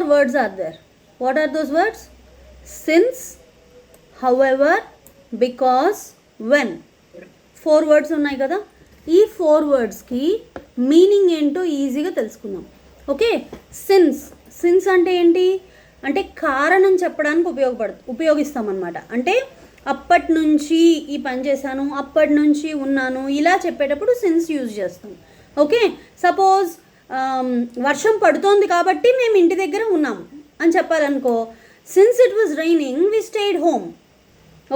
words are there. What are those words? Since, however, because, when. 4 words ఉన్నాయి కదా. ఈ 4 wordsకి meaning ఏంటో ఈజీగా తెలుసుకుందాం. ఓకే, సిన్స్ అంటే ఏంటి అంటే కారణం చెప్పడానికి ఉపయోగిస్తామన్నమాట. అంటే అప్పటి నుంచి ఈ పని చేశాను, అప్పటి నుంచి ఉన్నాను, ఇలా చెప్పేటప్పుడు సిన్స్ యూజ్ చేస్తాం. ఓకే, సపోజ్ వర్షం పడుతోంది కాబట్టి మేము ఇంటి దగ్గర ఉన్నాము అని చెప్పాలనుకో, since it was raining we stayed home.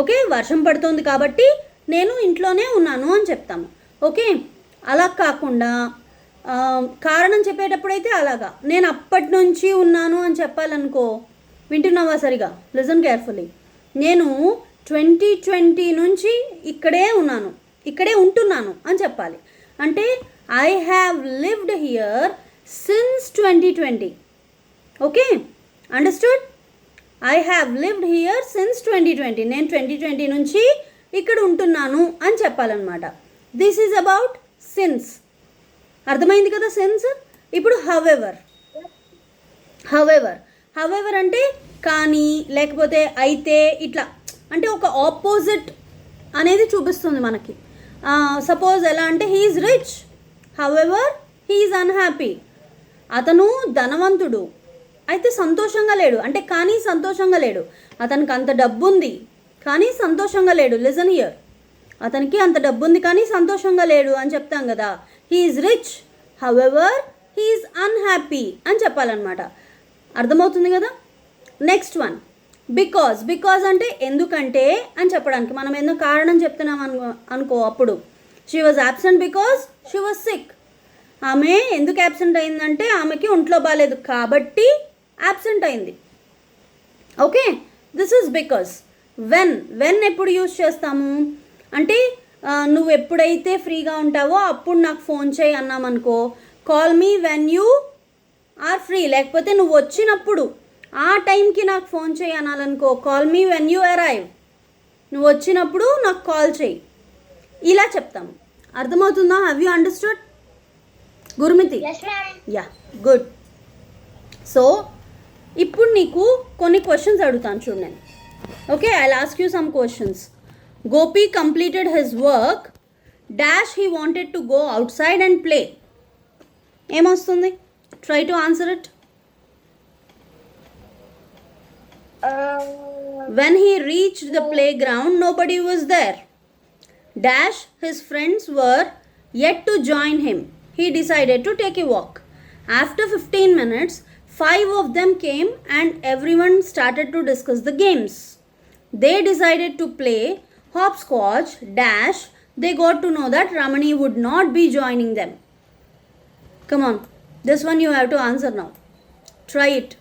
Okay, వర్షం పడుతోంది కాబట్టి నేను ఇంట్లోనే ఉన్నాను అని చెప్తాము. ఓకే, అలా కాకుండా కారణం చెప్పేటప్పుడు అయితే అలాగా నేను అప్పటి నుంచి ఉన్నాను అని చెప్పాలనుకో, వింటున్నావా సరిగా, లిజన్ కేర్ఫుల్లీ. నేను 2020 నుంచి ఇక్కడే ఉంటున్నాను అని చెప్పాలి. అంటే I have lived here since 2020. Okay, understood? I have lived here since 2020. నేను 2020 నుంచి ఇక్కడ ఉంటున్నాను అని చెప్పాలన్నమాట. This is about since. అర్థమైంది కదా సిన్స్? ఇప్పుడు హవెవర్ అంటే కానీ, లేకపోతే అయితే, ఇట్లా అంటే ఒక ఆపోజిట్ అనేది చూపిస్తుంది మనకి. సపోజ్ ఎలా అంటే he is rich, however he is unhappy. అతను ధనవంతుడు అయితే సంతోషంగా లేడు, అంటే కానీ సంతోషంగా లేడు. అతనికి అంత డబ్బు ఉంది కానీ సంతోషంగా లేడు. లిజన్ హియర్, అతనికి అంత డబ్బు ఉంది కానీ సంతోషంగా లేడు అని చెప్తాం కదా. He is rich, however he is unhappy అని చెప్పాలన్నమాట. అర్థమవుతుంది కదా. నెక్స్ట్ వన్, బికాజ్ అంటే ఎందుకంటే అని చెప్పడానికి. మనం ఏదో కారణం చెప్తున్నాం అనుకో, అప్పుడు she was absent because she was sick. ఆమె ఎందుకు యాబ్సెంట్ అయిందంటే ఆమెకి ఒంట్లో బాగాలేదు కాబట్టి యాబ్సెంట్ అయింది. Okay, this is because. When ఎప్పుడు యూజ్ చేస్తాము అంటే నువ్వు ఎప్పుడైతే ఫ్రీగా ఉంటావో అప్పుడు నాకు ఫోన్ చేయి అన్నామనుకో, call me when you are free. లేకపోతే నువ్వు వచ్చినప్పుడు ఆ టైంకి నాకు ఫోన్ చేయి అనాలనుకో, call me when you arrive. నువ్వు వచ్చినప్పుడు నాకు కాల్ చేయి, ఇలా చెప్తాము. అర్థమవుతుందా? హ్యావ్ యూ అండర్స్టూడ్ గురుమితి? Yeah, good. సో ఇప్పుడు నీకు కొన్ని క్వశ్చన్స్ అడుగుతాను చూడు నేను. Okay, I will ask you some questions. Gopi completed his work dash he wanted to go outside and play. ఏమొస్తుంది? Try to answer it. When he reached the playground, nobody was there. Dash, his friends were yet to join him. He decided to take a walk. After 15 minutes, 5 of them came and everyone started to discuss the games. They decided to play hopscotch. Dash, they got to know that Ramani would not be joining them. Come on, this one you have to answer now. Try it.